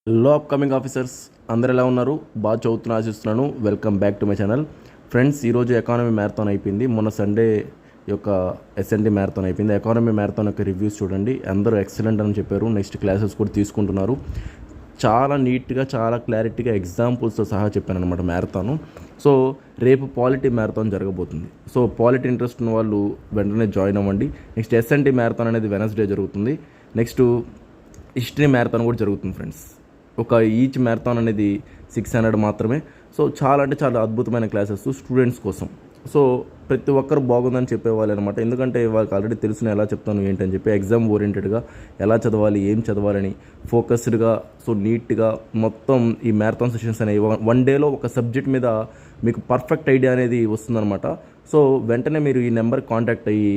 Hello upcoming officers అందరు ఎలా ఉన్నారు? బాగా చదువుతున్నా ఆశిస్తున్నాను. Welcome back to my channel. Friends, ఈరోజు ఎకానమీ మ్యారథాన్ అయిపోయింది. మొన్న సండే యొక్క ఎస్ఎన్టీ మ్యారథాన్ అయిపోయింది. ఎకానమీ మ్యారథాన్ యొక్క రివ్యూస్ చూడండి. అందరూ ఎక్సలెంట్ అని చెప్పారు. నెక్స్ట్ క్లాసెస్ కూడా తీసుకుంటున్నారు. చాలా నీట్గా, చాలా క్లారిటీగా ఎగ్జాంపుల్స్తో సహా చెప్పాను అనమాట మ్యారథాను. సో రేపు పాలిటీ మ్యారథాన్ జరగబోతుంది. సో పాలిటీ ఇంట్రెస్ట్ ఉన్న వాళ్ళు వెంటనే జాయిన్ అవ్వండి. నెక్స్ట్ ఎస్ఎన్టీ మ్యారథాన్ అనేది వెనస్డే జరుగుతుంది. నెక్స్ట్ హిస్టరీ మ్యారథాన్ కూడా జరుగుతుంది ఫ్రెండ్స్. ఒక ఈచ్ మ్యారథాన్ అనేది 600 మాత్రమే. సో చాలా అంటే చాలా అద్భుతమైన క్లాసెస్ స్టూడెంట్స్ కోసం. సో ప్రతి ఒక్కరు బాగుందని చెప్పేవాళ్ళు అనమాట. ఎందుకంటే వాళ్ళకి ఆల్రెడీ తెలుసు ఎలా చెప్తాను ఏంటని చెప్పి ఎగ్జామ్ ఓరియంటెడ్గా ఎలా చదవాలి, ఏం చదవాలని ఫోకస్డ్గా, సో నీట్గా మొత్తం ఈ మ్యారథాన్ సెషన్స్ అనేవి వన్ డేలో ఒక సబ్జెక్ట్ మీద మీకు పర్ఫెక్ట్ ఐడియా అనేది వస్తుందన్నమాట. సో వెంటనే మీరు ఈ నెంబర్కి కాంటాక్ట్ అయ్యి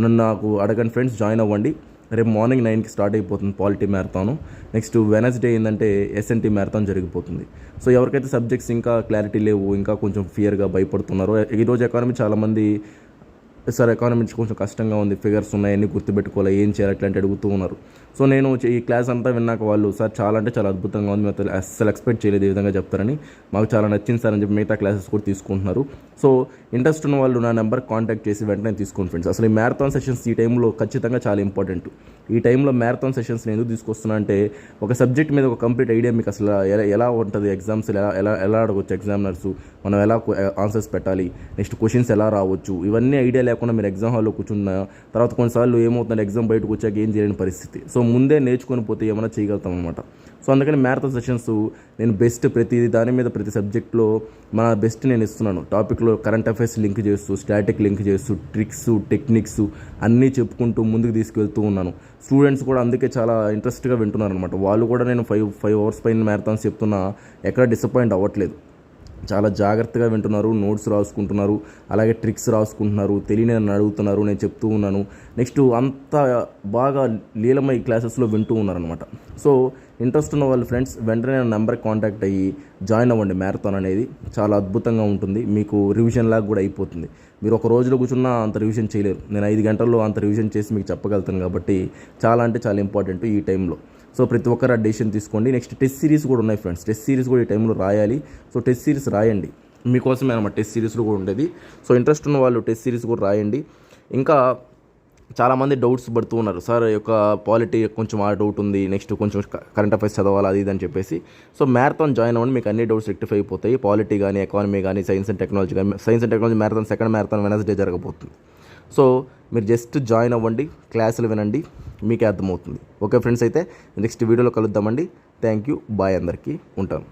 నన్ను నాకు అడగండి ఫ్రెండ్స్, జాయిన్ అవ్వండి. రేపు మార్నింగ్ 9కి స్టార్ట్ అయిపోతుంది పాలిటీ మ్యారథాను. నెక్స్ట్ వెనస్డే ఏంటంటే ఎస్ఎన్టీ మ్యారథాన్ జరిగిపోతుంది. సో ఎవరికైతే సబ్జెక్ట్స్ ఇంకా క్లారిటీ లేవు, ఇంకా కొంచెం ఫియర్గా భయపడుతున్నారో, ఈరోజు ఎకానమీ చాలామంది సార్ ఎకానమిక్స్ కొంచెం కష్టంగా ఉంది, ఫిగర్స్ ఉన్నాయి, అన్నీ గుర్తుపెట్టుకోవాలి, ఏం చేయాలి అట్లాంటి అడుగుతూ ఉన్నారు. సో నేను ఈ క్లాస్ అంతా విన్నాక వాళ్ళు సార్ చాలా అంటే చాలా అద్భుతంగా ఉంది, మేము అస్సలు ఎక్స్పెక్ట్ చేయలేదు ఈ విధంగా చెప్తారని, మాకు చాలా నచ్చింది సార్ అని చెప్పి మిగతా క్లాసెస్ కూడా తీసుకుంటున్నారు. సో ఇంట్రెస్ట్ ఉన్న వాళ్ళు నా నెంబర్కి కాంటాక్ట్ చేసి వెంటనే తీసుకోండి ఫ్రెండ్స్. అసలు ఈ మ్యారథాన్ సెషన్స్ ఈ టైంలో ఖచ్చితంగా చాలా ఇంపార్టెంట్. ఈ టైంలో మ్యారథాన్ సెషన్స్ నేను ఎందుకు తీసుకొస్తున్నా అంటే, ఒక సబ్జెక్ట్ మీద ఒక కంప్లీట్ ఐడియా మీకు అసలు ఎలా ఉంటుంది, ఎగ్జామ్స్ ఎలా అడగవచ్చు, ఎగ్జామినర్స్ మనం ఎలా ఆన్సర్స్ పెట్టాలి, నెక్స్ట్ క్వశ్చన్స్ ఎలా రావచ్చు, ఇవన్నీ ఐడియా లేకుండా మీరు ఎగ్జామ్ హాల్లో కూర్చున్న తర్వాత కొన్నిసార్లు ఏమవుతుందంటే ఎగ్జామ్ బయటకు వచ్చాక ఏం చేయలేని పరిస్థితి. సో ముందే నేర్చుకొని పోతే ఏమైనా చేయగలుగుతాం అనమాట. సో అందుకని మ్యారథాన్ సెషన్స్ నేను బెస్ట్ ప్రతి దాని మీద ప్రతి సబ్జెక్ట్లో మన బెస్ట్ నేను ఇస్తున్నాను. టాపిక్లో కరెంట్ అఫైర్స్ లింక్ చేస్తూ, స్టాటిక్ లింక్ చేస్తూ, ట్రిక్స్, టెక్నిక్స్ అన్నీ చెప్పుకుంటూ ముందుకు తీసుకెళ్తూ ఉన్నాను. స్టూడెంట్స్ కూడా అందుకే చాలా ఇంట్రెస్ట్గా వింటున్నారు అనమాట. వాళ్ళు కూడా నేను 5 అవర్స్ పైన మ్యారథాన్స్ చెప్తున్నా ఎక్కడ డిసప్పాయింట్ అవ్వట్లేదు. చాలా జాగ్రత్తగా వింటున్నారు, నోట్స్ రాసుకుంటున్నారు, అలాగే ట్రిక్స్ రాసుకుంటున్నారు, తెలియని నన్ను అడుగుతున్నారు, నేను చెప్తూ ఉన్నాను. నెక్స్ట్ అంత బాగా లీలమై క్లాసెస్లో వింటూ ఉన్నారనమాట. సో ఇంట్రెస్ట్ ఉన్న వాళ్ళు ఫ్రెండ్స్ వెంటనే నా నెంబర్కి కాంటాక్ట్ అయ్యి జాయిన్ అవ్వండి. మ్యారథాన్ అనేది చాలా అద్భుతంగా ఉంటుంది. మీకు రివిజన్ లాగా కూడా అయిపోతుంది. మీరు ఒక రోజులో కూర్చున్నా అంత రివిజన్ చేయలేరు. నేను 5 గంటల్లో అంత రివిజన్ చేసి మీకు చెప్పగలుగుతాను కాబట్టి చాలా అంటే చాలా ఇంపార్టెంట్ ఈ టైంలో. సో ప్రతి ఒక్కరు ఆ డెసిషన్ తీసుకోండి. నెక్స్ట్ టెస్ట్ సిరీస్ కూడా ఉన్నాయి ఫ్రెండ్స్. టెస్ట్ సిరీస్ కూడా ఈ టైంలో రాయాలి. సో టెస్ట్ సిరీస్ రాయండి, మీకోసమే అనమాట టెస్ట్ సిరీస్లో కూడా ఉండేది. సో ఇంట్రెస్ట్ ఉన్న వాళ్ళు టెస్ట్ సిరీస్ కూడా రాయండి. ఇంకా చాలామంది డౌట్స్ పడుతూ ఉన్నారు, సార్ యొక్క పాలిటీ కొంచెం ఆ డౌట్ ఉంది, నెక్స్ట్ కొంచెం కరెంట్ అఫైర్స్ చదవాలి అది ఇది అని చెప్పేసి. సో మ్యారథాన్ జాయిన్ అవ్వండి, మీకు అన్ని డౌట్స్ రెక్టిఫై అయిపోతాయి. పాలిటీ కానీ, ఎకానమీ కానీ, సైన్స్ అండ్ టెక్నాలజీ కానీ. Science and technology marathon second marathon Wednesday జరగబోతుంది. సో మీరు జస్ట్ జాయిన్ అవ్వండి, క్లాసులు వినండి, మీకే అర్థమవుతుంది. ఓకే ఫ్రెండ్స్, అయితే నెక్స్ట్ వీడియోలో కలుద్దామండి. థ్యాంక్ యూ, బాయ్, అందరికీ ఉంటాను.